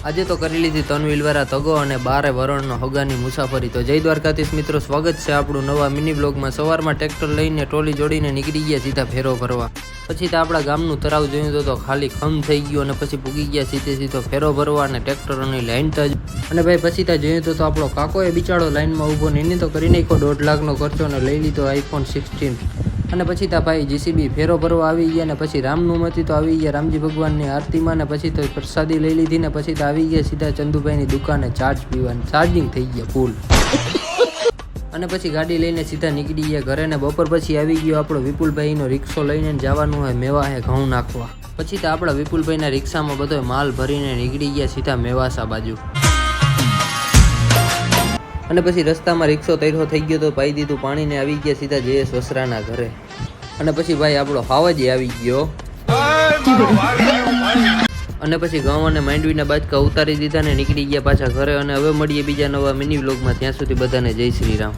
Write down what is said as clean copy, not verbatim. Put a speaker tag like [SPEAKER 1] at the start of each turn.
[SPEAKER 1] આજે તો કરી લીધી તનવીલવાળા તગો અને 12 વરણનો હગાની મુસાફરી। તો જય દ્વારકાધીશ મિત્રો, સ્વાગત છે આપણું નવા મિની બ્લોગમાં। સવારમાં ટ્રેક્ટર લઈને ટ્રોલી જોડીને નીકળી ગયા સીધા ફેરો ભરવા। પછી તો આપણા ગામનું તળાવ જોયું તો ખાલી ખમ થઈ ગયું અને પછી પૂગી ગયા સીધો ફેરો ભરવા અને ટ્રેક્ટરોની લાઈન જ। અને ભાઈ પછી તો જોયું તો આપણો કાકોએ બિચારો લાઈનમાં ઊભો ને તો કરી નાખ્યો 1.5 લાખનો ખર્ચો અને લઈ લીધો iPhone 16। અને પછી તા ભાઈ જીસીબી ફેરો ભરવા આવી ગયા ને પછી રામનવમી તો આવી ગયા રામજી ભગવાનની આરતીમાં ને પછી તો પ્રસાદી લઈ લીધી ને પછી તો આવી ગયા સીધા ચંદુભાઈની દુકાને ચાર્જ પીવાનું, ચાર્જિંગ થઈ ગયા ફૂલ। અને પછી ગાડી લઈને સીધા નીકળી ગયા ઘરે ને બપોર પછી આવી ગયો આપણો વિપુલભાઈનો રિક્ષો લઈને જવાનું હોય મેવાહે ઘઉં નાખવા। પછી તો આપણા વિપુલભાઈના રિક્ષામાં બધો માલ ભરીને નીકળી ગયા સીધા મેવાસા બાજુ। અને પછી રસ્તામાં રિક્ષો તૈરો થઈ ગયો તો પાઈ દીધું પાણીને આવી ગયા સીધા જયેશ વસરાના ઘરે। અને પછી ભાઈ આપણો હાવજ આવી ગયો અને પછી ઘઉં અને માંડવીના બાજકા ઉતારી દીધા ને નીકળી ગયા પાછા ઘરે। અને હવે મળીએ બીજા નવા મિની વ્લોગમાં, ત્યાં સુધી બધાને જય શ્રી રામ।